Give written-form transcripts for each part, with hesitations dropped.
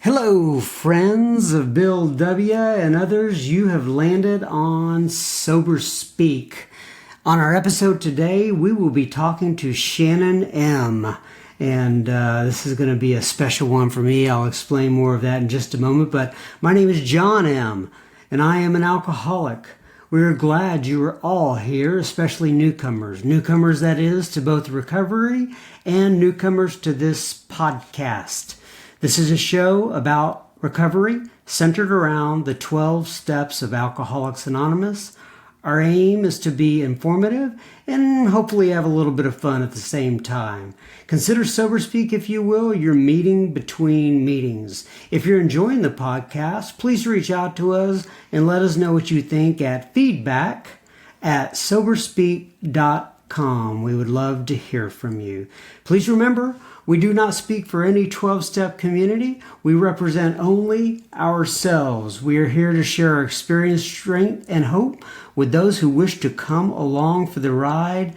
Hello, friends of Bill W. and others. You have landed on Sober Speak. On our episode today, we will be talking to Shannon M. And this is going to be a special one for me. I'll explain more of that in just a moment. But my name is John M., and I am an alcoholic. We are glad you are all here, especially newcomers. Newcomers, that is, to both recovery and newcomers to this podcast. This is a show about recovery centered around the 12 steps of Alcoholics Anonymous. Our aim is to be informative and hopefully have a little bit of fun at the same time. Consider Sober Speak, if you will, your meeting between meetings. If you're enjoying the podcast, please reach out to us and let us know what you think at feedback@soberspeak.com. We would love to hear from you. Please remember, we do not speak for any 12-step community. We represent only ourselves. We are here to share our experience, strength, and hope with those who wish to come along for the ride.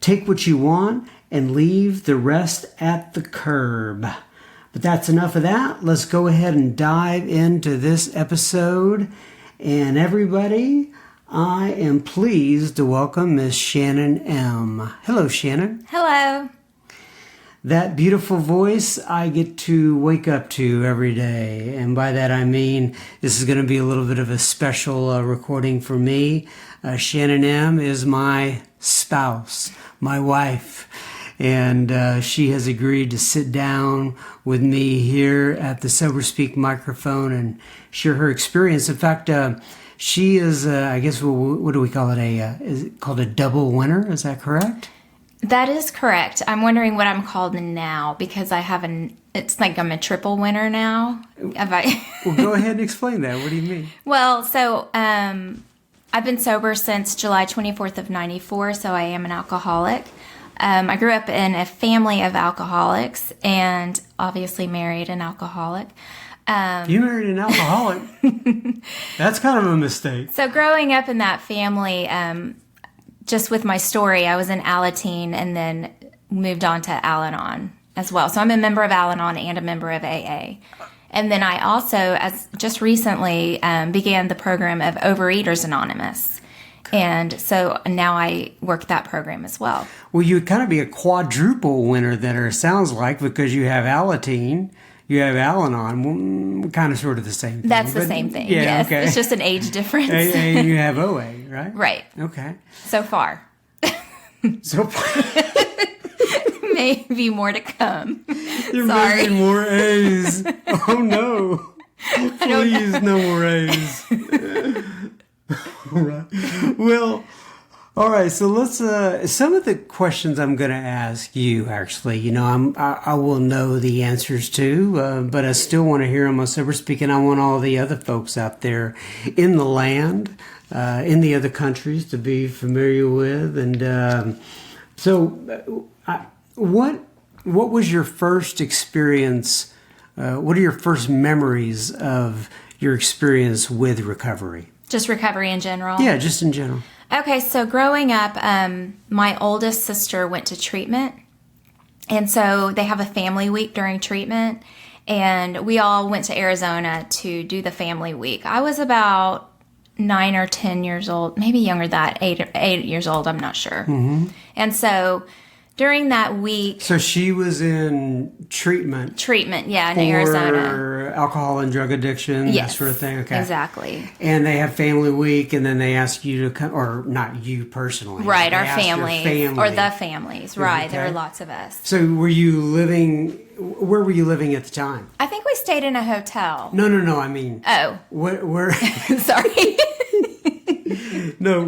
Take what you want and leave the rest at the curb. But that's enough of that. Let's go ahead and dive into this episode. And everybody, I am pleased to welcome Miss Shannon M. Hello, Shannon. Hello. That beautiful voice I get to wake up to every day. And by that I mean this is going to be a little bit of a special recording for me. Shannon M. is my spouse, my wife. And she has agreed to sit down with me here at the Sober Speak microphone and share her experience. In fact, she is, I guess, what do we call it? Is it called a double winner? Is that correct? That is correct. I'm wondering what I'm called now because it's like I'm a triple winner now. Well, go ahead and explain that. What do you mean? Well, so I've been sober since July 24th of 94, so I am an alcoholic. I grew up in a family of alcoholics and obviously married an alcoholic. You married an alcoholic? That's kind of a mistake. So growing up in that family, just with my story, I was in Al-Anon and then moved on to Al-Anon as well. So I'm a member of Al-Anon and a member of AA. And then I also, as just recently, began the program of Overeaters Anonymous. And so now I work that program as well. Well, you'd kind of be a quadruple winner there, it sounds like, because you have Al-Anon, you have Al-Anon, kind of sort of the same thing. That's the same thing, yes. Okay. It's just an age difference. And you have OA, right? Right. Okay. So far. So far. Maybe more to come. You're Sorry. making more A's. Oh, no. Please, no more A's. All right. Well, all right. So let's. Some of the questions I'm going to ask you, actually, I will know the answers to, but I still want to hear them on Sober Speak, and I want all the other folks out there in the land, in the other countries, to be familiar with. And what was your first experience? What are your first memories of your experience with recovery? Just recovery in general? Yeah, just in general. Okay, so growing up, my oldest sister went to treatment. And so they have a family week during treatment. And we all went to Arizona to do the family week. I was about 9 or 10 years old, maybe younger than that, 8 years old, I'm not sure. Mm-hmm. And so during that week... So she was in treatment. Treatment, yeah, in Arizona. For alcohol and drug addiction, yes, that sort of thing? Okay. Exactly. And they have family week, and then they ask you to come, or not you personally. Right, our family. Or the families, right. Okay. There are lots of us. So where were you living at the time? I think we stayed in a hotel. No, I mean... Oh. Where Sorry. No,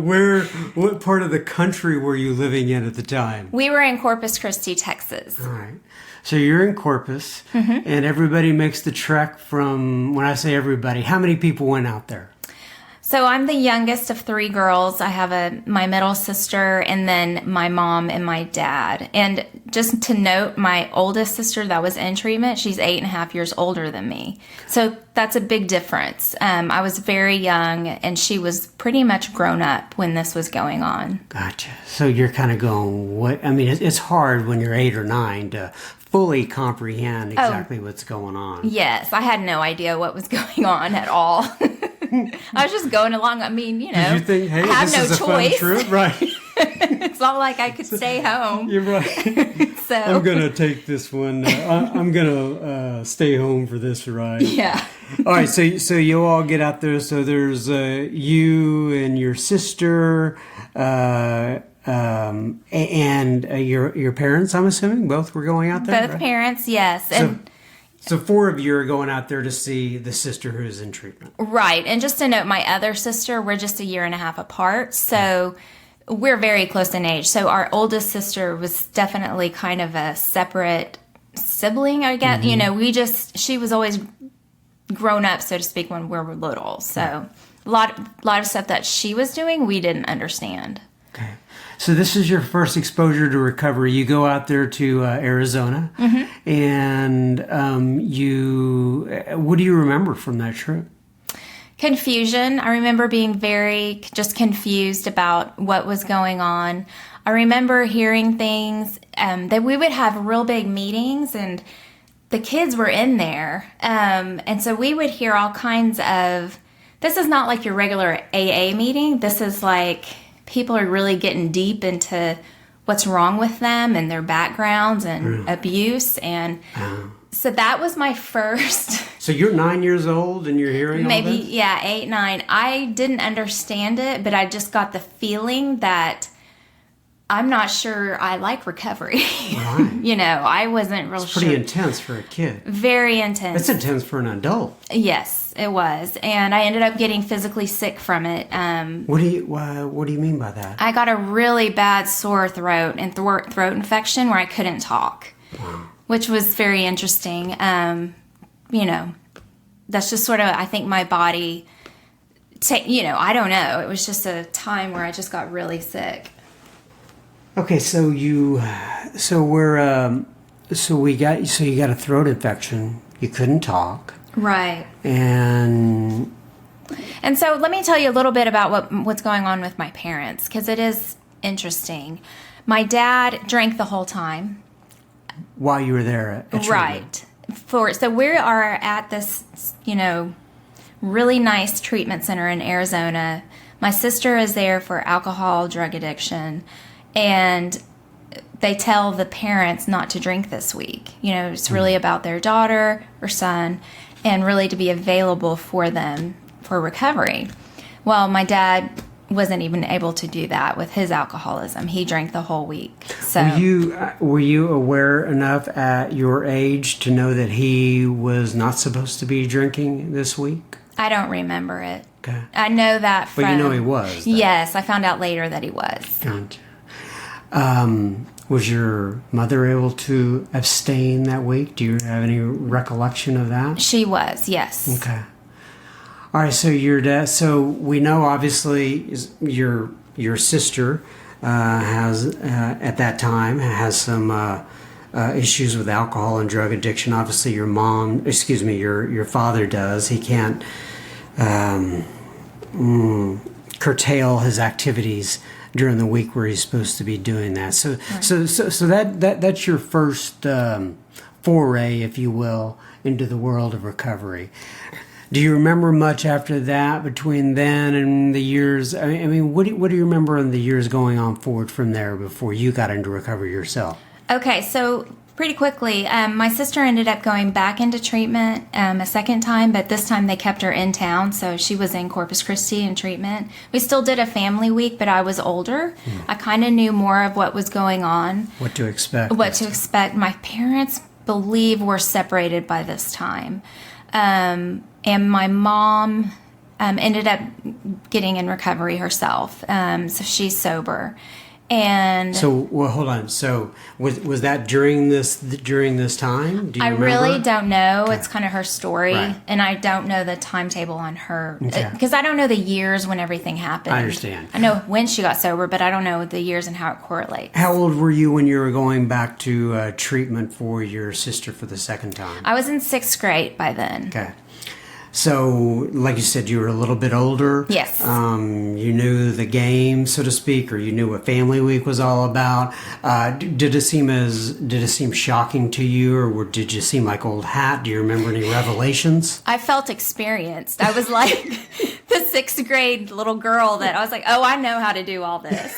what part of the country were you living in at the time? We were in Corpus Christi, Texas. All right. So you're in Corpus, and everybody makes the trek from, when I say everybody, how many people went out there? So I'm the youngest of 3 girls. I have my middle sister and then my mom and my dad. And just to note, my oldest sister that was in treatment, she's 8.5 years older than me. So that's a big difference. I was very young and she was pretty much grown up when this was going on. Gotcha. So you're kind of going, what? I mean, it's hard when you're 8 or 9 to fully comprehend exactly what's going on. Yes, I had no idea what was going on at all. I was just going along. I mean, you know, Did you think, hey, I have this no is a choice. fun trip? Right. It's not like I could stay home. You're right. So I'm going to take this one. I'm going to stay home for this ride. yeah. All right. So you all get out there. So there's you and your sister and your parents, I'm assuming. Both were going out there? Both right? parents, yes. And So 4 of you are going out there to see the sister who's in treatment. right. And just to note, my other sister, we're just a year and a half apart. So we're very close in age. So our oldest sister was definitely kind of a separate sibling, I guess. You know, she was always grown up, so to speak, when we were little. So a lot of stuff that she was doing, we didn't understand. Okay. So this is your first exposure to recovery. You go out there to Arizona, and what do you remember from that trip? Confusion. I remember being very just confused about what was going on. I remember hearing things that we would have real big meetings, and the kids were in there. And so we would hear all kinds of, this is not like your regular AA meeting. This is like people are really getting deep into what's wrong with them and their backgrounds and abuse. And so that was my first. So you're 9 years old and you're hearing all Maybe, this? yeah, 8, 9. I didn't understand it, but I just got the feeling that I'm not sure I like recovery. Right. You know, I wasn't real sure. Pretty intense for a kid. Very intense. It's intense for an adult. Yes, it was. And I ended up getting physically sick from it. What do you mean by that? I got a really bad sore throat and throat infection where I couldn't talk, which was very interesting. You know, that's just sort of, I think my body, I don't know. It was just a time where I just got really sick. Okay, so you got a throat infection. You couldn't talk. Right. And so let me tell you a little bit about what's going on with my parents, because it is interesting. My dad drank the whole time. While you were there at treatment. Right. So we are at this, really nice treatment center in Arizona. My sister is there for alcohol, drug addiction, and they tell the parents not to drink this week. It's really about their daughter or son, and really to be available for them for recovery. Well, my dad wasn't even able to do that with his alcoholism. He drank the whole week. So were you aware enough at your age to know that he was not supposed to be drinking this week? I don't remember it. Okay. I know that from... But you know he was. Though. Yes, I found out later that he was. Gotcha. Was your mother able to abstain that week? Do you have any recollection of that? She was, yes. Okay. All right, so your dad. So we know, obviously, your sister has at that time has some issues with alcohol and drug addiction. Obviously, your father does. He can't curtail his activities during the week where he's supposed to be doing that. So right. so that's your first foray, if you will, into the world of recovery. Do you remember much after that between then and the years? I mean, what do you remember in the years going on forward from there before you got into recovery yourself? Okay, so pretty quickly, my sister ended up going back into treatment a second time, but this time they kept her in town, so she was in Corpus Christi in treatment. We still did a family week, but I was older. I kind of knew more of what was going on. What to expect. My parents believe we're separated by this time. And my mom ended up getting in recovery herself, so she's sober. And hold on. So was that during this time? Do you remember? Really don't know. Okay. It's kind of her story, right. And I don't know the timetable on her okay. Because I don't know the years when everything happened. I understand. I know when she got sober, but I don't know the years and how it correlates. How old were you when you were going back to treatment for your sister for the second time? I was in 6th grade by then. Okay. So, like you said, you were a little bit older. Yes. You knew the game, so to speak, or you knew what Family Week was all about. Did it seem shocking to you, or did you seem like old hat? Do you remember any revelations? I felt experienced. I was like the sixth grade little girl that I was like, oh, I know how to do all this.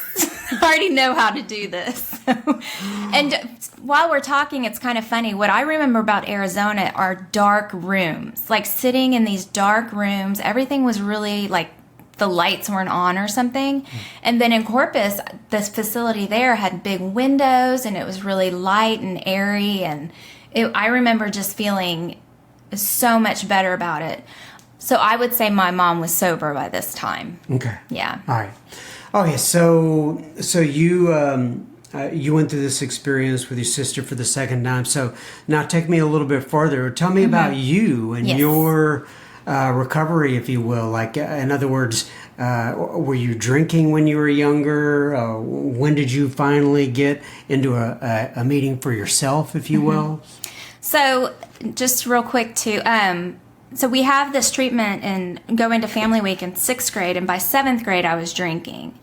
I already know how to do this. And while we're talking, it's kind of funny. What I remember about Arizona are dark rooms, like sitting in these dark rooms. Everything was really like the lights weren't on or something. And then in Corpus, this facility there had big windows and it was really light and airy. And I remember just feeling so much better about it. So I would say my mom was sober by this time. Okay. Yeah. All right. Okay. So you you went through this experience with your sister for the second time. So now take me a little bit further. Tell me about you and Yes. your recovery, if you will. Like, in other words, were you drinking when you were younger? When did you finally get into a meeting for yourself, if you will? So just real quick too, so we have this treatment and go into Family Week in 6th grade, and by 7th grade I was drinking.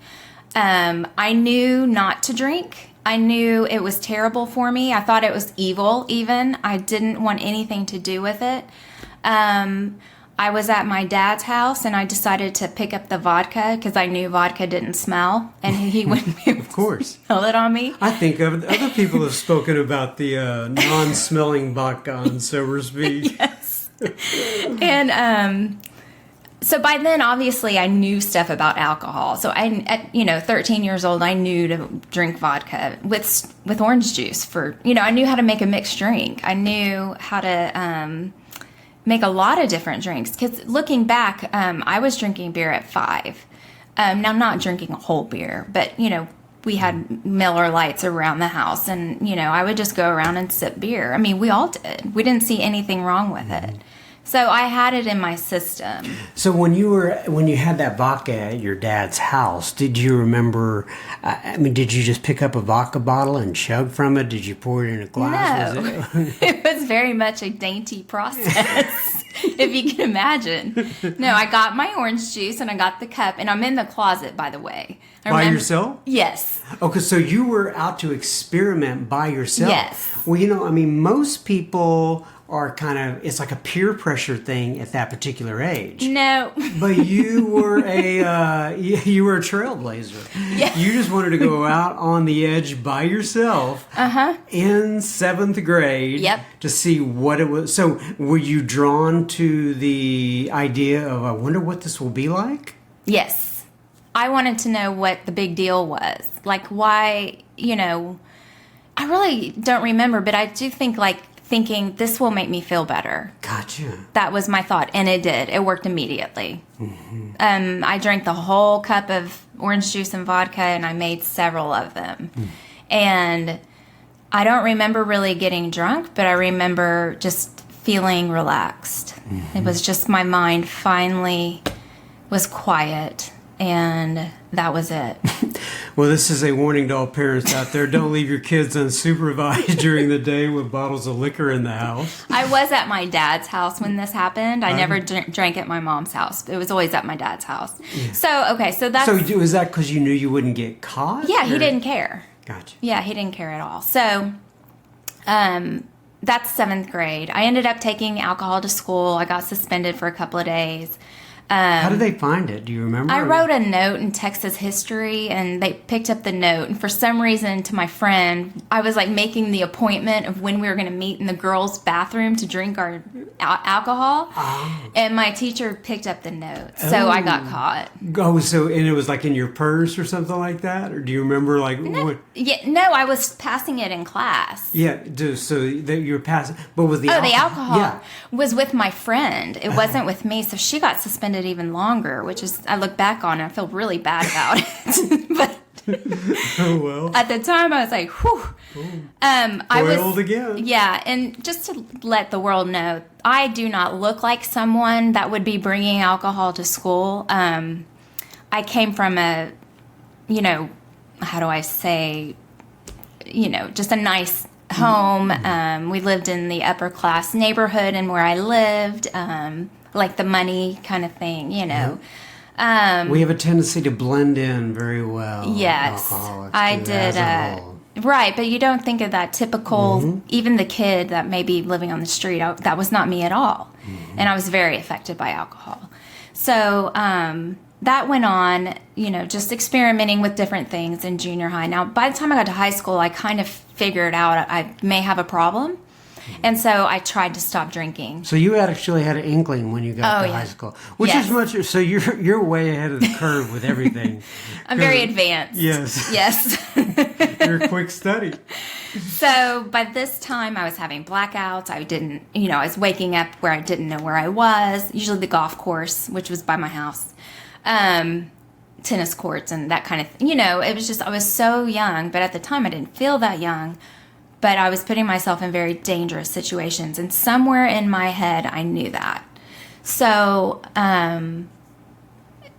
I knew not to drink. I knew it was terrible for me. I thought it was evil even. I didn't want anything to do with it. I was at my dad's house and I decided to pick up the vodka because I knew vodka didn't smell and he wouldn't be able Of course. to smell it on me. I think other people have spoken about the non-smelling vodka on Sober Speak. Yes. And so by then, obviously, I knew stuff about alcohol. So at 13 years old, I knew to drink vodka with orange juice. I knew how to make a mixed drink. I knew how to make a lot of different drinks. Because looking back, I was drinking beer at 5. Now, not drinking a whole beer, but we had Miller Lights around the house, and I would just go around and sip beer. I mean, we all did. We didn't see anything wrong with it. So I had it in my system. So when you had that vodka at your dad's house, did you remember? Did you just pick up a vodka bottle and chug from it? Did you pour it in a glass? No, Was it was very much a dainty process, if you can imagine. No, I got my orange juice and I got the cup, and I'm in the closet, by the way. By yourself? Yes. Okay, so you were out to experiment by yourself. Yes. Well, most people are it's like a peer pressure thing at that particular age. No. But you were you were a trailblazer. Yeah. You just wanted to go out on the edge by yourself. In 7th grade. Yep. To see what it was. So were you drawn to the idea of, I wonder what this will be like? Yes. I wanted to know what the big deal was. Like, why, I really don't remember, but I do think, thinking this will make me feel better. Gotcha. That was my thought, and it did. It worked immediately. I drank the whole cup of orange juice and vodka, and I made several of them. And I don't remember really getting drunk, but I remember just feeling relaxed. It was just my mind finally was quiet, and that was it. Well, this is a warning to all parents out there. Don't leave your kids unsupervised during the day with bottles of liquor in the house. I was at my dad's house when this happened. I never drank at my mom's house. It was always at my dad's house. Yeah. So that's... So was that because you knew you wouldn't get caught? Yeah, he didn't care. Gotcha. Yeah, he didn't care at all. So that's 7th grade. I ended up taking alcohol to school. I got suspended for a couple of days. How did they find it? Do you remember? I wrote a note in Texas history, and they picked up the note. And for some reason, to my friend, I was making the appointment of when we were going to meet in the girls' bathroom to drink our alcohol. Oh. And my teacher picked up the note, so I got caught. Oh, and it was in your purse or something like that? Or do you remember what? Yeah, no, I was passing it in class. Yeah, so that you were passing, but with the the alcohol was with my friend. It wasn't with me, so she got suspended even longer, which is, I look back on it, I feel really bad about it. But oh well. At the time, I was like, whew. I was old again. Yeah, and just to let the world know, I do not look like someone that would be bringing alcohol to school. I came from a, how do I say, just a nice home. We lived in the upper class neighborhood and where I lived. like the money kind of thing, you know. We have a tendency to blend in very well. Yes, Alcoholics I do, did. as a whole. Right, but you don't think of that typical, even the kid that may be living on the street. That was not me at all. And I was very affected by alcohol. So that went on, you know, just experimenting with different things in junior high. Now, by the time I got to high school, I kind of figured out I may have a problem. And so I tried to stop drinking. So you actually had an inkling when you got to high school, which is much. So you're way ahead of the curve with everything. I'm very advanced. Yes. Yes. You're a quick study. So by this time I was having blackouts. I was waking up where I didn't know where I was. Usually the golf course, which was by my house, tennis courts and that kind of thing. You know, it was just, I was so young, but at the time I didn't feel that young. But I was putting myself in very dangerous situations. And somewhere in my head, I knew that. So in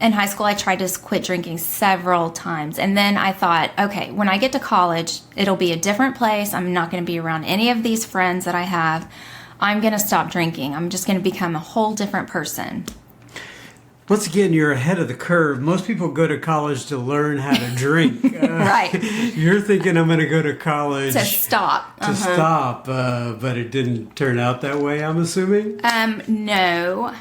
high school, I tried to quit drinking several times. And then I thought, okay, when I get to college, it'll be a different place. I'm not going to be around any of these friends that I have. I'm going to stop drinking. I'm just going to become a whole different person. Once again, you're ahead of the curve. Most people go to college to learn how to drink. Right. You're thinking, I'm going to go to college To stop. to stop, but it didn't turn out that way, I'm assuming? No.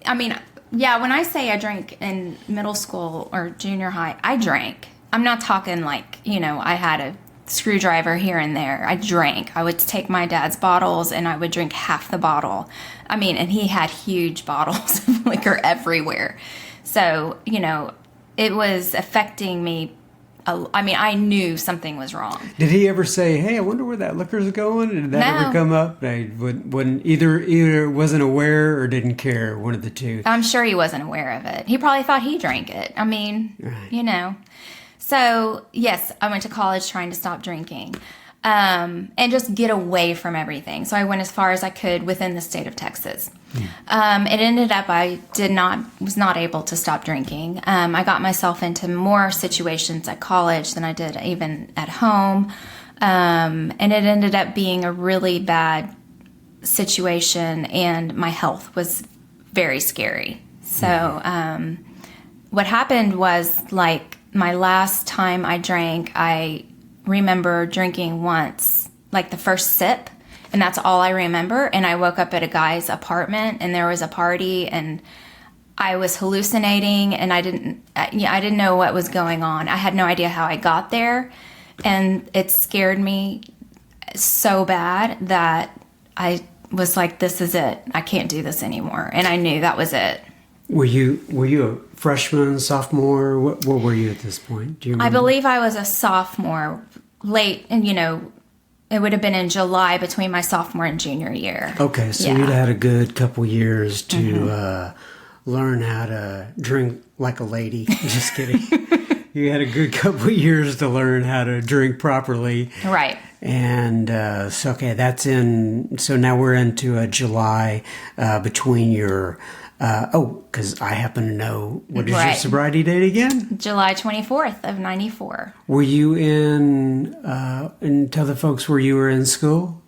I mean, yeah, when I say I drank in middle school or junior high, I drank. I'm not talking like, you know, I had a screwdriver here and there. I drank. I would take my dad's bottles and I would drink half the bottle. I mean, and he had huge bottles of liquor everywhere. So, you know, it was affecting me. I mean, I knew something was wrong. Did he ever say, hey, I wonder where that liquor's going? Did that ever come up? I wouldn't either wasn't aware or didn't care, one of the two. I'm sure he wasn't aware of it. He probably thought he drank it. I mean, you know. So, yes, I went to college trying to stop drinking and just get away from everything. So I went as far as I could within the state of Texas. It ended up I was not able to stop drinking. I got myself into more situations at college than I did even at home. And it ended up being a really bad situation, and my health was very scary. So what happened was, like, my last time I drank, I remember drinking once, like the first sip, and that's all I remember. And I woke up at a guy's apartment, and there was a party, and I was hallucinating, and I didn't know what was going on. I had no idea how I got there, and it scared me so bad that I was like, "This is it. I can't do this anymore." And I knew that was it. Were you a freshman, sophomore? What were you at this point? Do you remember? I believe I was a sophomore, late, and, you know, it would have been in July between my sophomore and junior year. Okay, so you'd had a good couple years to learn how to drink like a lady. Just kidding. You had a good couple years to learn how to drink properly. Right. And so, okay, so now we're into July between your... because I happen to know, what is your sobriety date again? July 24th of 94. Were you and tell the folks where you were in school?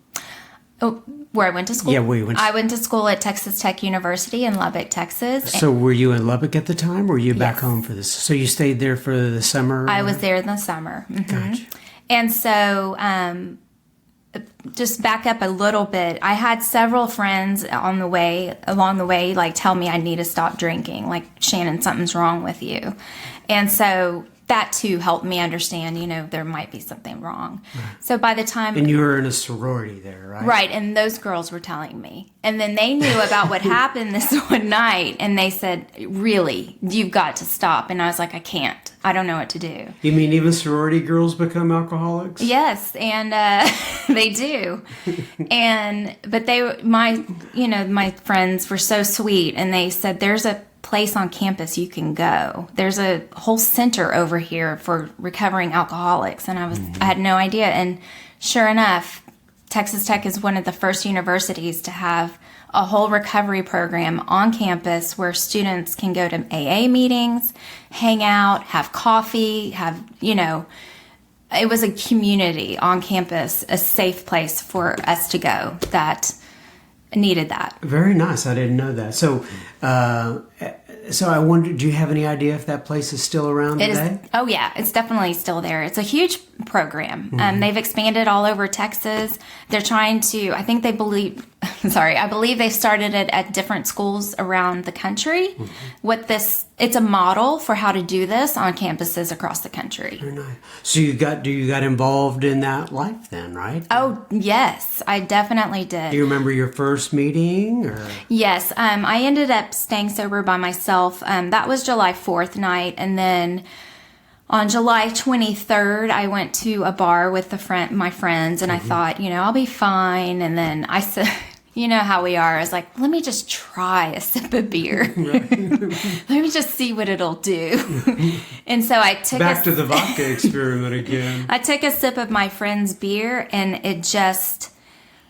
Oh, where I went to school? Yeah, where you went to I went to school at Texas Tech University in Lubbock, Texas. So were you in Lubbock at the time, or were you back home for this? So you stayed there for the summer? I was there in the summer. Mm-hmm. Gotcha. And so... just back up a little bit. I had several friends along the way, like, tell me I need to stop drinking. Like, Shannon, something's wrong with you. And so that too helped me understand, you know, there might be something wrong. Right. So by the time... And you were in a sorority there, right? Right, and those girls were telling me. And then they knew about what happened this one night, and they said, really, you've got to stop. And I was like, I can't. I don't know what to do. You mean even sorority girls become alcoholics? Yes, and they do. But my friends were so sweet, and they said, there's a place on campus you can go. There's a whole center over here for recovering alcoholics. And I had no idea. And sure enough, Texas Tech is one of the first universities to have a whole recovery program on campus where students can go to AA meetings, hang out, have coffee, it was a community on campus, a safe place for us to go that needed that. Very nice. I didn't know that. So, so I wondered, do you have any idea if that place is still around today? Oh yeah, it's definitely still there. It's a huge program. They've expanded all over Texas. They're trying to, I believe they started it at different schools around the country. It's a model for how to do this on campuses across the country. Very nice. So you got involved in that life then, right? Oh yes, I definitely did. Do you remember your first meeting? Or? Yes, I ended up staying sober by myself. That was July 4th night, and then on July 23rd, I went to a bar with my friends, and I thought, I'll be fine. And then I said, you know how we are. I was like, let me just try a sip of beer. Let me just see what it'll do. And so I took back to the vodka experiment again. I took a sip of my friend's beer, and it just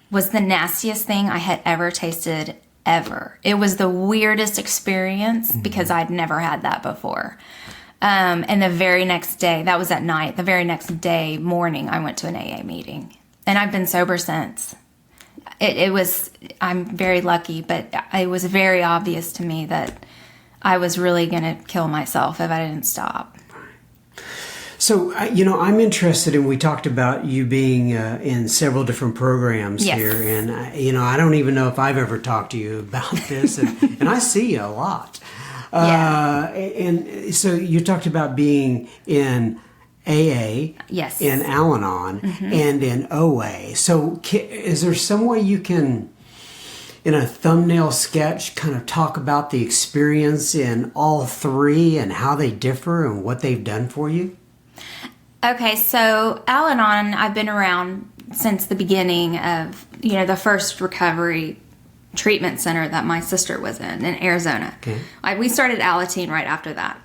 was the nastiest thing I had ever tasted ever. It was the weirdest experience because I'd never had that before. And the very next day, that was at night, the very next day morning, I went to an AA meeting. And I've been sober since. I'm very lucky, but it was very obvious to me that I was really going to kill myself if I didn't stop. So, I'm interested in, we talked about you being in several different programs here. And, I don't even know if I've ever talked to you about this. And I see you a lot. And so you talked about being in AA, yes, in Al-Anon, and in OA. So is there some way you can, in a thumbnail sketch, kind of talk about the experience in all three and how they differ and what they've done for you? Okay, so Al-Anon, I've been around since the beginning of, the first recovery treatment center that my sister was in Arizona. Okay. We started Al-Anon right after that.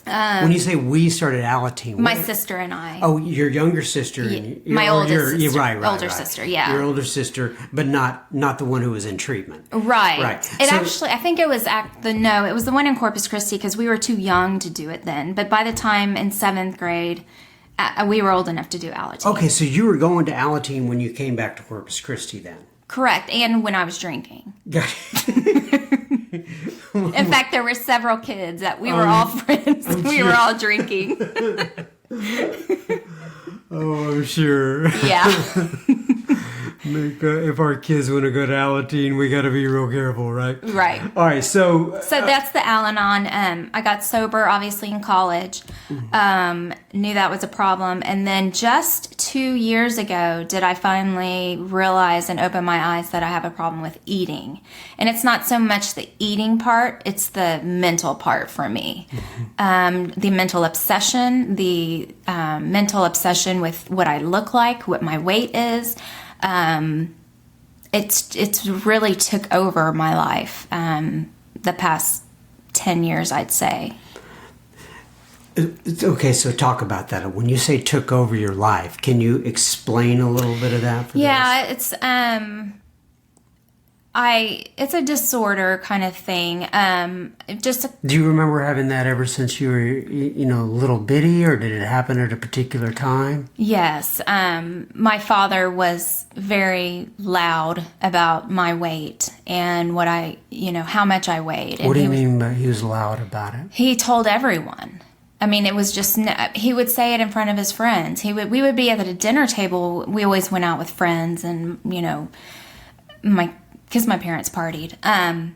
When you say we started Al-Anon, my sister and I. Oh, your younger sister. My oldest sister. Right. Sister, yeah. Your older sister, but not the one who was in treatment. Right. I think it was it was the one in Corpus Christi because we were too young to do it then. But by the time in 7th grade, we were old enough to do Al-Anon. Okay, so you were going to Al-Anon when you came back to Corpus Christi then? Correct, and when I was drinking. In fact, there were several kids that we were all friends. We were all drinking. Oh, I'm sure. Yeah. If our kids want to go to Al-Anon, we got to be real careful, right? Right. All right, so that's the Al-Anon. I got sober, obviously, in college. Knew that was a problem. And then just 2 years ago did I finally realize and open my eyes that I have a problem with eating. And it's not so much the eating part, it's the mental part for me. The mental obsession, with what I look like, what my weight is. It's really took over my life the past 10 years, I'd say. Okay, so talk about that. When you say took over your life, can you explain a little bit of that for us? It's a disorder kind of thing. Do you remember having that ever since you were, little bitty, or did it happen at a particular time? Yes. My father was very loud about my weight and what how much I weighed. What do you mean by he was loud about it? He told everyone. I mean, it was just, he would say it in front of his friends. We would be at a dinner table. We always went out with friends and, because my parents partied. And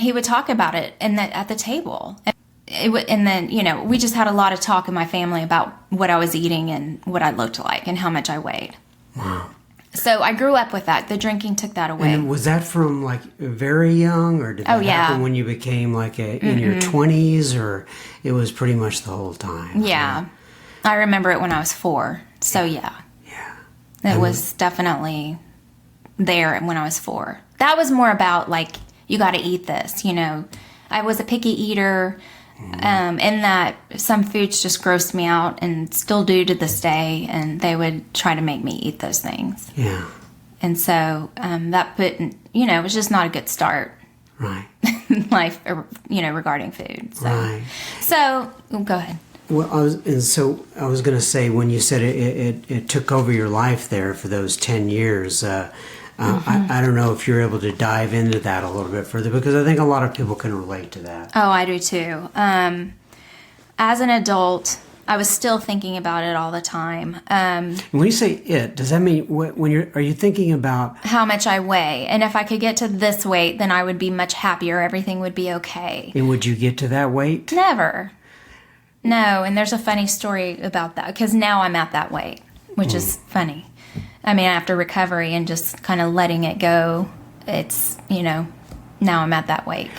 he would talk about it at the table. And then, we just had a lot of talk in my family about what I was eating and what I looked like and how much I weighed. Wow. So I grew up with that. The drinking took that away. And was that from very young, or did that happen when you became in your 20s, or it was pretty much the whole time? Yeah. I remember it when I was 4. So yeah. It was definitely there when I was 4. That was more about you got to eat this, I was a picky eater, in that some foods just grossed me out and still do to this day, and they would try to make me eat those things. Yeah. And so that put, it was just not a good start. Right. In life, regarding food. So. Right. So, go ahead. Well, I was going to say, when you said it took over your life there for those 10 years, I don't know if you're able to dive into that a little bit further, because I think a lot of people can relate to that. Oh, I do too. As an adult, I was still thinking about it all the time. When you say it, does that mean are you thinking about how much I weigh? And if I could get to this weight, then I would be much happier. Everything would be okay. And would you get to that weight? Never. No, and there's a funny story about that, because now I'm at that weight, which is funny. I mean, after recovery and just kind of letting it go, it's, now I'm at that weight.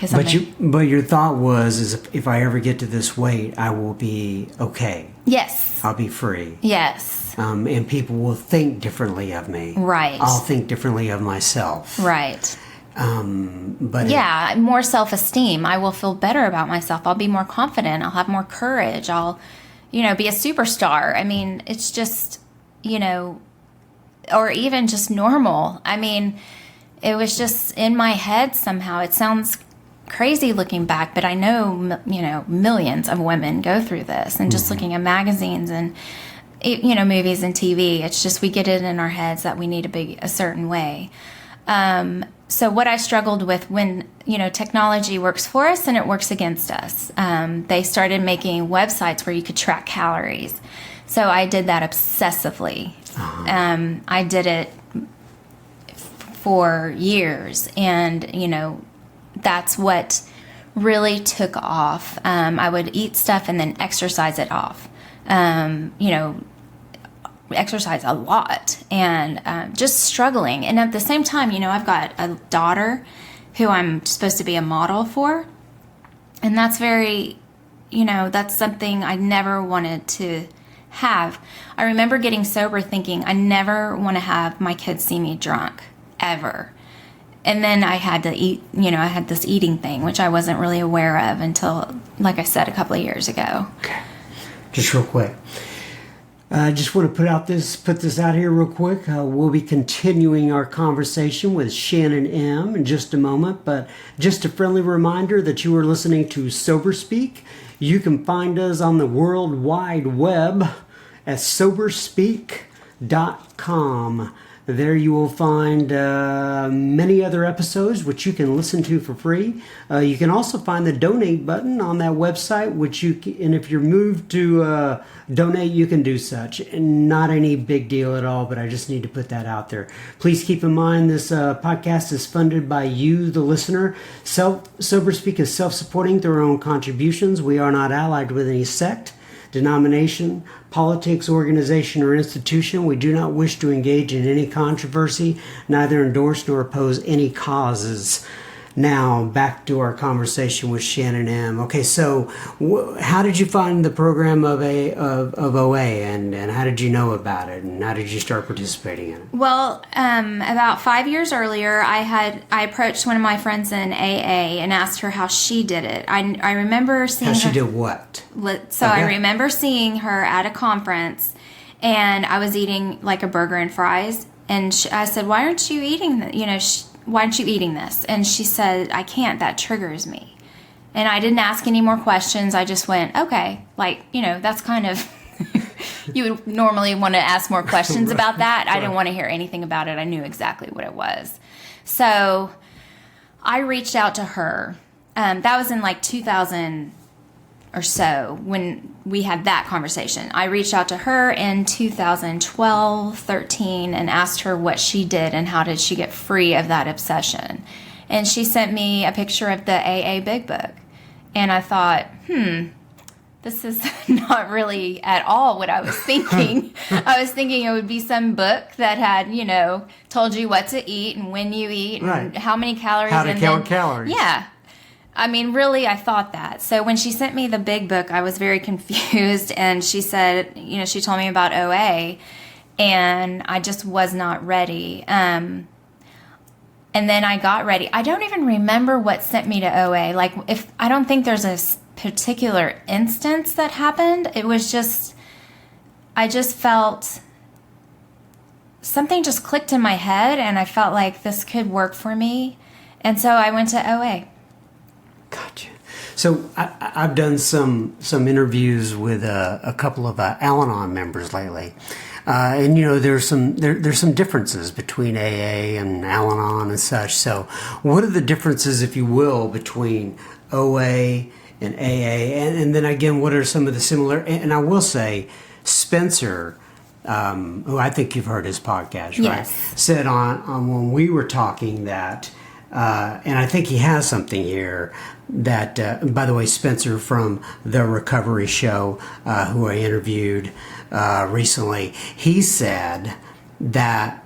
But your thought is if I ever get to this weight, I will be okay. Yes. I'll be free. Yes. And people will think differently of me. Right. I'll think differently of myself. Right. But more self-esteem. I will feel better about myself. I'll be more confident. I'll have more courage. I'll, be a superstar. I mean, it's just, or even just normal. I mean, it was just in my head somehow. It sounds crazy looking back, but I know, millions of women go through this. And just looking at magazines and, movies and TV, it's just we get it in our heads that we need to be a certain way. So what I struggled with when, technology works for us and it works against us. They started making websites where you could track calories. So I did that obsessively. Uh-huh. I did it for years, and, that's what really took off. I would eat stuff and then exercise it off. Exercise a lot and just struggling. And at the same time, I've got a daughter who I'm supposed to be a model for. And that's very, that's something I never wanted to have. I remember getting sober thinking I never want to have my kids see me drunk, ever. And then I had to eat, I had this eating thing, which I wasn't really aware of until, like I said, a couple of years ago. Okay. Just real quick. I just want to put this out here real quick. We'll be continuing our conversation with Shannon M. in just a moment, but just a friendly reminder that you are listening to Sober Speak. You can find us on the World Wide Web at soberspeak.com. There you will find many other episodes which you can listen to for free. You can also find the donate button on that website, and if you're moved to donate, you can do such. And not any big deal at all, but I just need to put that out there. Please keep in mind this podcast is funded by you, the listener. Sober Speak is self-supporting through our own contributions. We are not allied with any sect, denomination, politics, organization, or institution. We do not wish to engage in any controversy, neither endorse nor oppose any causes. Now, back to our conversation with Shannon M. Okay, so how did you find the program of OA, and how did you know about it, and how did you start participating in it? Well, about 5 years earlier, I approached one of my friends in AA and asked her how she did it. I remember seeing how she did what? So okay. I remember seeing her at a conference, and I was eating like a burger and fries, and I said, "Why aren't you eating that? Why aren't you eating this?" And she said, "I can't. That triggers me." And I didn't ask any more questions. I just went, okay. That's kind of, you would normally want to ask more questions about that. I didn't want to hear anything about it. I knew exactly what it was. So I reached out to her. That was in 2000 or so when we had that conversation. I reached out to her in 2012, 13, and asked her what she did and how did she get free of that obsession. And she sent me a picture of the AA Big Book. And I thought, this is not really at all what I was thinking. I was thinking it would be some book that had, told you what to eat and when you eat and how many calories. How to count calories. Yeah. I mean, really, I thought that. So when she sent me the big book, I was very confused. And she said, she told me about OA, and I just was not ready. And then I got ready. I don't even remember what sent me to OA. I don't think there's a particular instance that happened. It was just, I just felt something just clicked in my head, and I felt like this could work for me. And so I went to OA. Gotcha. So I've done some interviews with a couple of Al-Anon members lately. And there's some differences between AA and Al-Anon and such. So, what are the differences, if you will, between OA and AA? And then again, what are some of the similar? And I will say, Spencer, who I think you've heard his podcast, right? Yes. Said on when we were talking that, and I think he has something here that, by the way, Spencer from the Recovery Show, who I interviewed recently, he said that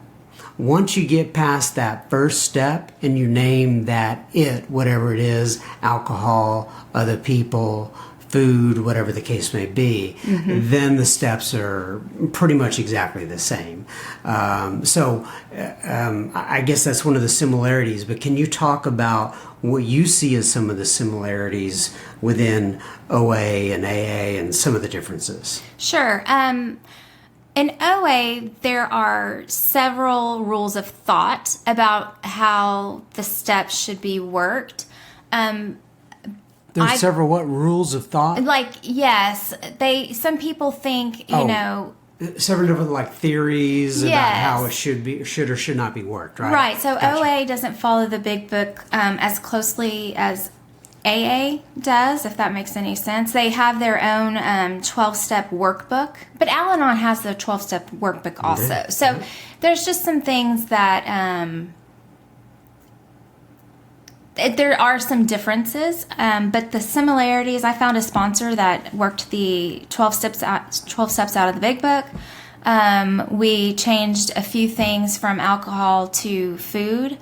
once you get past that first step and you name that whatever it is, alcohol, other people, food, whatever the case may be, then the steps are pretty much exactly the same. So I guess that's one of the similarities, but can you talk about what you see as some of the similarities within OA and AA and some of the differences? Sure. In OA, there are several rules of thought about how the steps should be worked. There's several rules of thought? Like, yes, some people think, several different theories about Yes. how it should or should not be worked, right? Right. So Gotcha. OA doesn't follow the big book as closely as AA does, if that makes any sense. They have their own 12-step workbook, but Al-Anon has the 12-step workbook also. So there's just some things that there are some differences, but the similarities, I found a sponsor that worked the 12 steps out of the big book. We changed a few things from alcohol to food.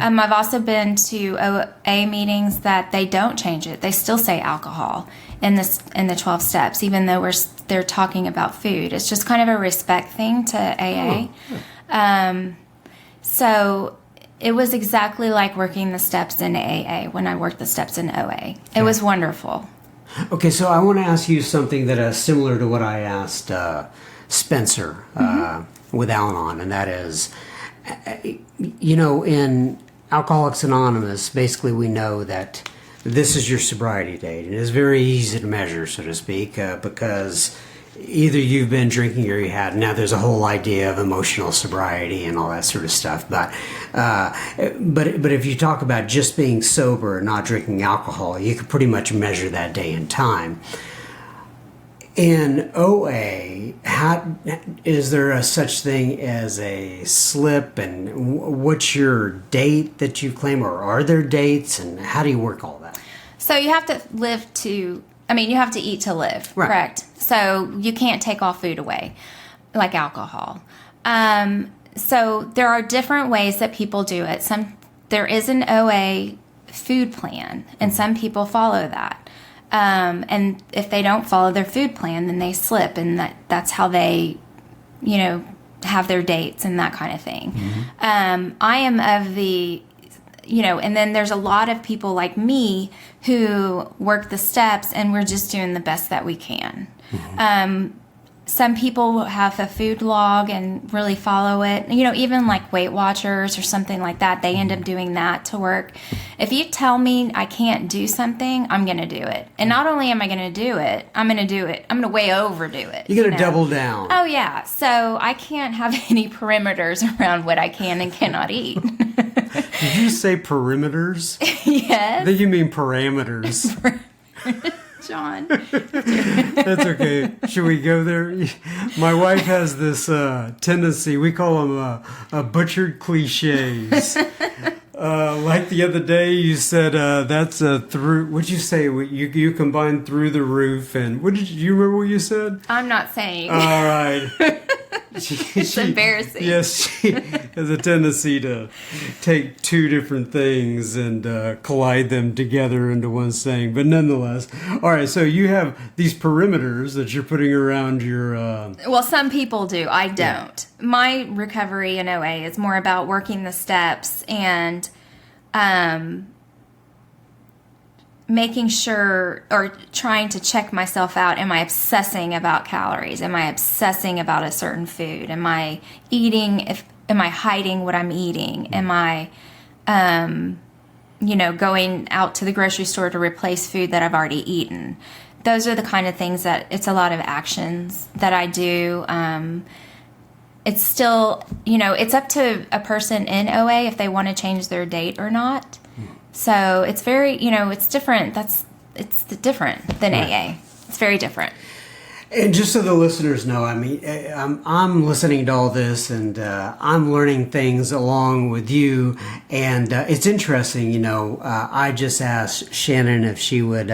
I've also been to OA meetings that they don't change it. They still say alcohol in the 12 steps, even though they're talking about food. It's just kind of a respect thing to AA. So it was exactly like working the steps in AA when I worked the steps in OA. It was wonderful. Okay, so I want to ask you something that is similar to what I asked Spencer with Al-Anon, and that is, in Alcoholics Anonymous, basically we know that this is your sobriety date, and it's very easy to measure, so to speak, because either you've been drinking or you had. Now there's a whole idea of emotional sobriety and all that sort of stuff, but if you talk about just being sober and not drinking alcohol, you can pretty much measure that day and time. In OA, is there a such thing as a slip, and what's your date that you claim, or are there dates, and how do you work all that? So you have to you have to eat to live, right. Correct? So you can't take all food away, like alcohol. So there are different ways that people do it. There is an OA food plan, and some people follow that. And if they don't follow their food plan, then they slip, and that's how they, have their dates and that kind of thing. I am of the, and then there's a lot of people like me who work the steps, and we're just doing the best that we can. Some people have a food log and really follow it. Even like Weight Watchers or something like that, they end up doing that to work. If you tell me I can't do something, I'm going to do it. And not only am I going to do it, I'm going to do it. I'm going to way overdo it. You're going to double down. Oh, yeah. So I can't have any perimeters around what I can and cannot eat. Did you say perimeters? Yes. I think you mean parameters. John. That's okay. Should we go there? My wife has this tendency, we call them butchered cliches. Like the other day, you said that's through. What'd you say? You combined through the roof, and what did you remember? What you said? I'm not saying. All right. It's embarrassing. Yes, she has a tendency to take two different things and collide them together into one saying. But nonetheless, all right. So you have these perimeters that you're putting around your. Well, some people do. I don't. Yeah. My recovery in OA is more about working the steps and making sure, or trying to check myself out. Am I obsessing about calories? Am I obsessing about a certain food? Am I eating? Am I hiding what I'm eating? Am I, going out to the grocery store to replace food that I've already eaten? Those are the kind of things that it's a lot of actions that I do. it's still, it's up to a person in OA if they want to change their date or not. So it's very, it's different. It's different than AA. It's very different. And just so the listeners know, I mean, I'm listening to all this, and I'm learning things along with you, and it's interesting. I just asked Shannon if she would.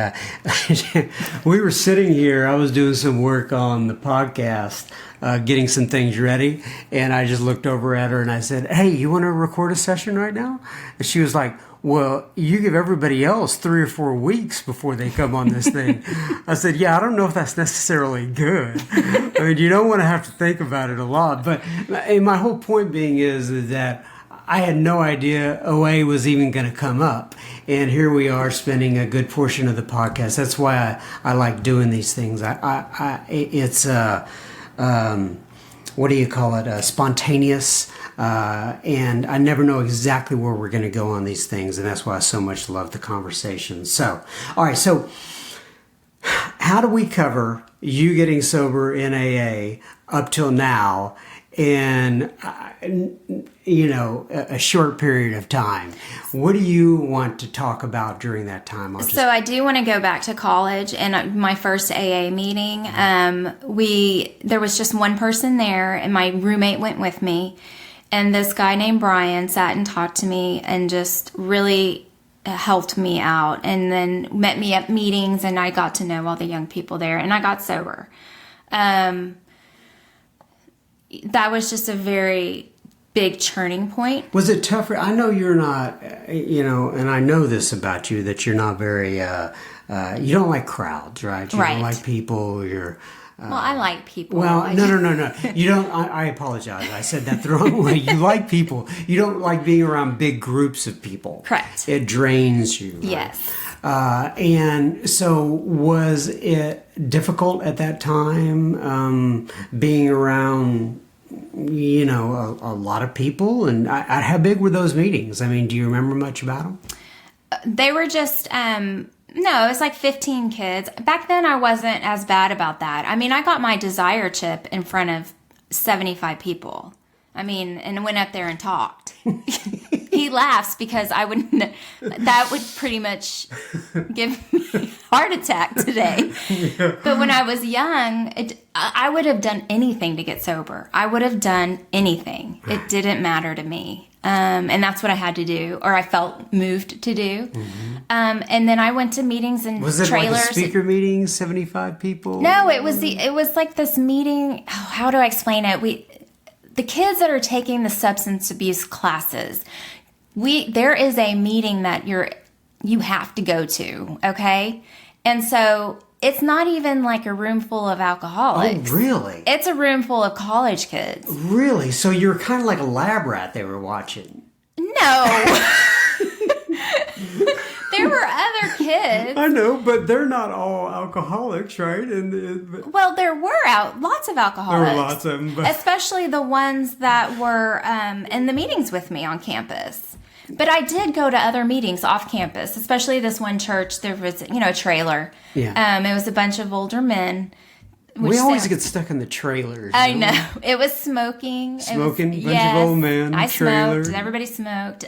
We were sitting here. I was doing some work on the podcast, getting some things ready, and I just looked over at her and I said, "Hey, you want to record a session right now?" And she was like, "Well, you give everybody else 3 or 4 weeks before they come on this thing." I said, "Yeah, I don't know if that's necessarily good. I mean, you don't want to have to think about it a lot." But my whole point being is that I had no idea OA was even going to come up. And here we are spending a good portion of the podcast. That's why I like doing these things. It's what do you call it? Spontaneous. And I never know exactly where we're going to go on these things, and that's why I so much love the conversation. So, all right, so how do we cover you getting sober in AA up till now in, a short period of time? What do you want to talk about during that time? So I do want to go back to college and my first AA meeting. There was just one person there, and my roommate went with me. And this guy named Brian sat and talked to me and just really helped me out, and then met me at meetings, and I got to know all the young people there, and I got sober. That was just a very big turning point. Was it tougher? I know you're not, and I know this about you, that you're not very, you don't like crowds, right? You don't like people, you're... Well, I like people. Well, no. You don't. I apologize. I said that the wrong way. You like people. You don't like being around big groups of people. Correct. It drains you. Right? Yes. And so, was it difficult at that time being around, a lot of people? And how big were those meetings? I mean, do you remember much about them? They were just. No, it's like 15 kids. Back then, I wasn't as bad about that. I mean, I got my desire chip in front of 75 people. I mean, and went up there and talked. He laughs because that would pretty much give me a heart attack today. Yeah. But when I was young, I would have done anything to get sober. I would have done anything. It didn't matter to me. And that's what I had to do, or I felt moved to do. Mm-hmm. And then I went to meetings and was it trailers. Like a speaker meeting, 75 people? No, it was like this meeting. Oh, how do I explain it? The kids that are taking the substance abuse classes, there is a meeting that you have to go to, okay? And so it's not even like a room full of alcoholics. Oh, really? It's a room full of college kids. Really? So you're kind of like a lab rat they were watching. No. There were other kids. I know, but they're not all alcoholics, right? Well, there were lots of alcoholics. There were lots of them. Especially the ones that were in the meetings with me on campus. But I did go to other meetings off campus, especially this one church. There was, a trailer. Yeah. It was a bunch of older men. We always get stuck in the trailers. I know. It was smoking. Bunch of old men. I smoked, and everybody smoked.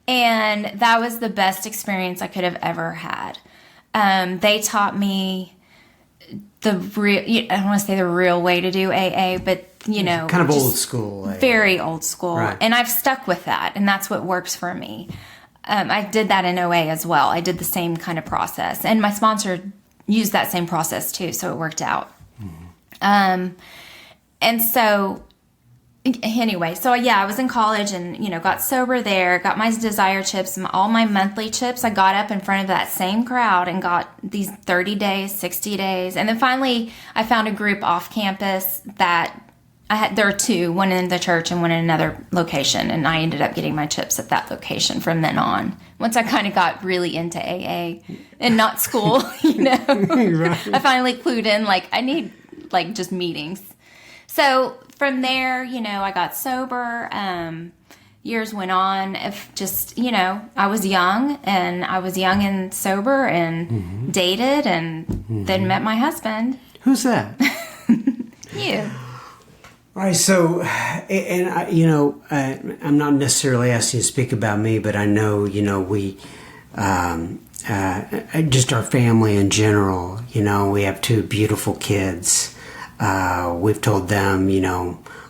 And that was the best experience I could have ever had. They taught me I don't want to say the real way to do AA, but kind of old school. Very old school. Right. And I've stuck with that, and that's what works for me. I did that in OA as well. I did the same kind of process, and my sponsor used that same process too, so it worked out. Mm-hmm. And so anyway, so I was in college and, got sober there, got my desire chips, all my monthly chips. I got up in front of that same crowd and got these 30 days, 60 days. And then finally I found a group off campus that there were two, one in the church and one in another location. And I ended up getting my chips at that location from then on. Once I kind of got really into AA and not school, Right. I finally clued in, I need just meetings. So from there, I got sober. Years went on. I was young and sober and dated and then met my husband. Who's that? You. All right, so, and I'm not necessarily asking you to speak about me, but I know, we, just our family in general, we have two beautiful kids. We've told them,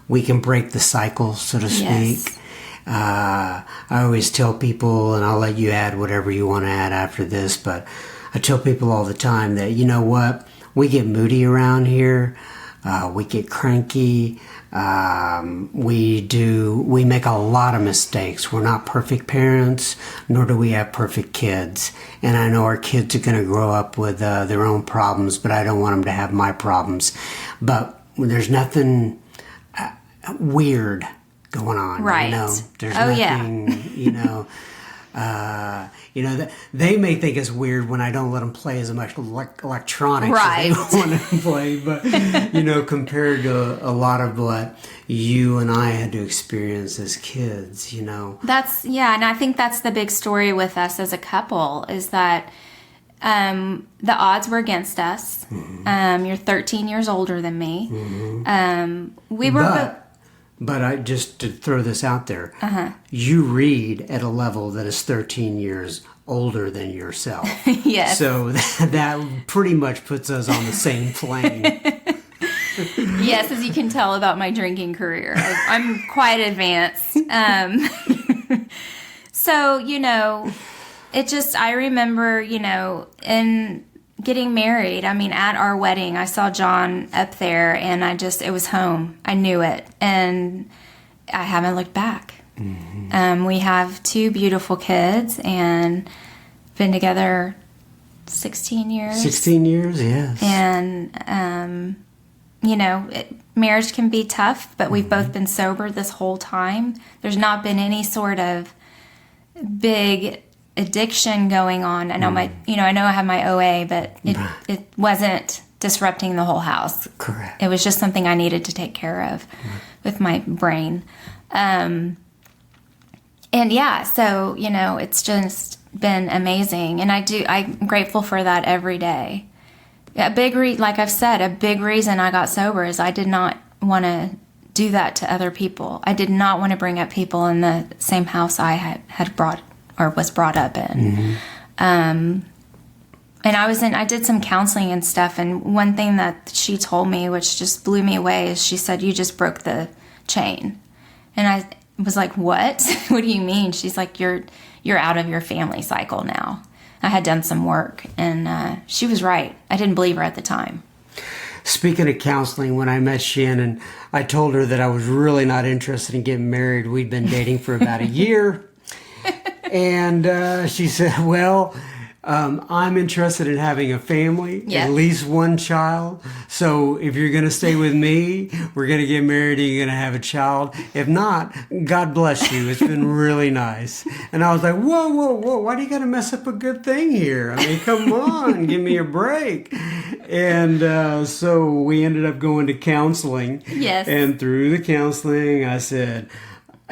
we can break the cycle, so to speak. Yes. I always tell people, and I'll let you add whatever you want to add after this, but I tell people all the time that, you know what, we get moody around here. We get cranky. We make a lot of mistakes. We're not perfect parents, nor do we have perfect kids. And I know our kids are going to grow up with their own problems, but I don't want them to have my problems. But there's nothing weird going on. Right. There's nothing, they may think it's weird when I don't let them play as much electronics right. as they want to play, but, compared to a lot of what you and I had to experience as kids, That's, and I think that's the big story with us as a couple is that the odds were against us. Mm-hmm. You're 13 years older than me. Mm-hmm. We were... But I just to throw this out there, you read at a level that is 13 years older than yourself. Yes. So that pretty much puts us on the same plane. Yes, as you can tell about my drinking career. I'm quite advanced. So, I remember, in getting married, at our wedding, I saw John up there and it was home. I knew it. And I haven't looked back. Mm-hmm. We have two beautiful kids and been together 16 years. 16 years, yes. And, marriage can be tough, but we've both been sober this whole time. There's not been any sort of big addiction going on. I know I know I have my OA, but it wasn't disrupting the whole house. Correct. It was just something I needed to take care of with my brain. So it's just been amazing. And I'm grateful for that every day. Like I've said, a big reason I got sober is I did not want to do that to other people. I did not want to bring up people in the same house I had was brought up in. Mm-hmm. And I did some counseling and stuff, and one thing that she told me, which just blew me away, is she said, "You just broke the chain." And I was like, "What? What do you mean?" She's like, You're out of your family cycle now." I had done some work, and she was right. I didn't believe her at the time. Speaking of counseling, when I met Shannon, I told her that I was really not interested in getting married. We'd been dating for about a year. And she said, well, I'm interested in having a family, at least one child. So if you're going to stay with me, we're going to get married and you're going to have a child. If not, God bless you. It's been really nice. And I was like, whoa. Why do you got to mess up a good thing here? Come on, give me a break. And so we ended up going to counseling. Yes. And through the counseling, I said,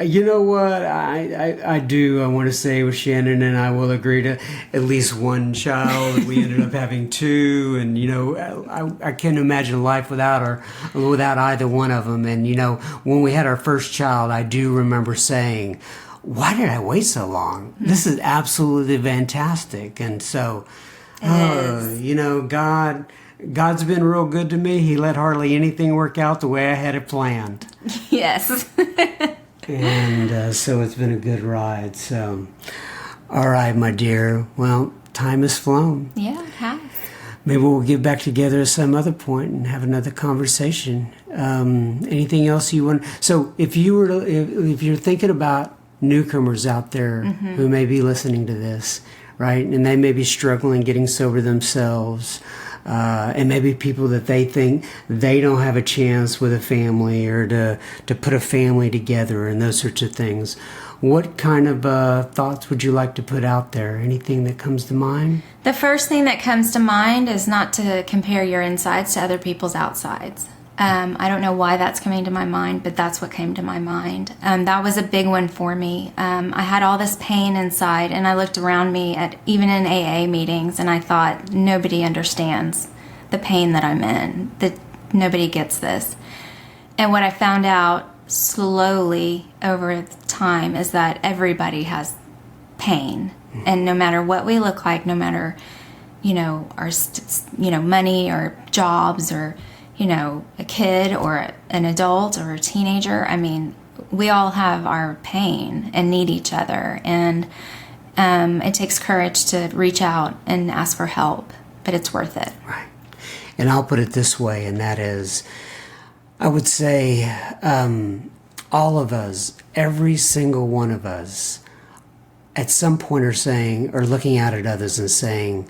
you know what, I do. I want to say with Shannon and I will agree to at least one child. We ended up having two, and I can't imagine life without either one of them. And when we had our first child, I do remember saying, why did I wait so long? Mm-hmm. This is absolutely fantastic. And so, God's been real good to me. He let hardly anything work out the way I had it planned. Yes. And so it's been a good ride. So, all right, my dear. Well, time has flown. Yeah, it has. Maybe we'll get back together at some other point and have another conversation. Anything else you want? So, if you're thinking about newcomers out there who may be listening to this, right, and they may be struggling getting sober themselves. And maybe people that they think they don't have a chance with a family or to put a family together and those sorts of things. What kind of thoughts would you like to put out there? Anything that comes to mind? The first thing that comes to mind is not to compare your insides to other people's outsides. I don't know why that's coming to my mind, but that's what came to my mind. That was a big one for me. I had all this pain inside, and I looked around me even in AA meetings, and I thought, nobody understands the pain that I'm in, that nobody gets this. And what I found out slowly over time is that everybody has pain. And no matter what we look like, no matter, our, money or jobs or, a kid or an adult or a teenager, I mean, we all have our pain and need each other. And it takes courage to reach out and ask for help, but it's worth it. Right. And I'll put it this way, and that is, I would say all of us, every single one of us, at some point are saying, or looking out at others and saying,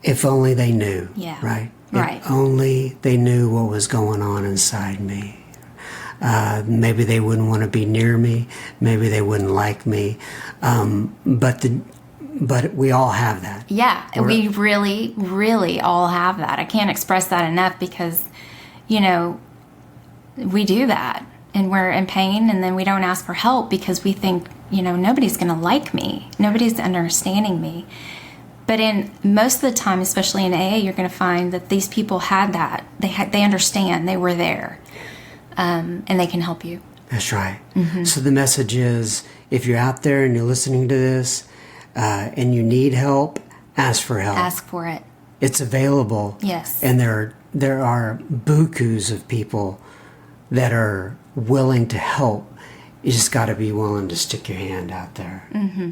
if only they knew, Yeah. right? Right. If only they knew what was going on inside me. Maybe they wouldn't want to be near me. Maybe they wouldn't like me. But we all have that. Yeah, we really, really all have that. I can't express that enough because, we do that. And we're in pain, and then we don't ask for help because we think, nobody's going to like me. Nobody's understanding me. But in most of the time, especially in AA, you're going to find that these people had that. They understand. They were there. And they can help you. That's right. Mm-hmm. So the message is, if you're out there and you're listening to this and you need help, ask for help. Ask for it. It's available. Yes. And there are bukus of people that are willing to help. You just got to be willing to stick your hand out there. Mm-hmm.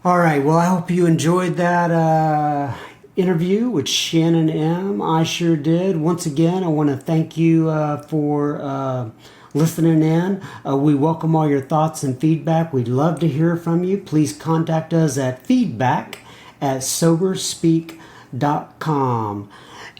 All right. Well, I hope you enjoyed that interview with Shannon M. I sure did. Once again, I want to thank you for listening in. We welcome all your thoughts and feedback. We'd love to hear from you. Please contact us at feedback@soberspeak.com.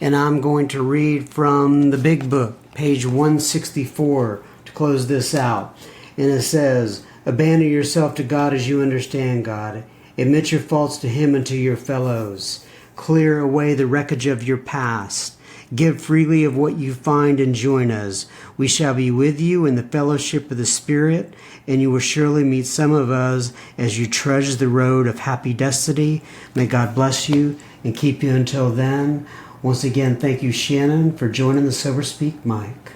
And I'm going to read from the Big Book, page 164, to close this out. And it says, abandon yourself to God as you understand God. Admit your faults to Him and to your fellows. Clear away the wreckage of your past. Give freely of what you find and join us. We shall be with you in the fellowship of the Spirit, and you will surely meet some of us as you trudge the road of happy destiny. May God bless you and keep you until then. Once again, thank you, Shannon, for joining the Sober Speak mic.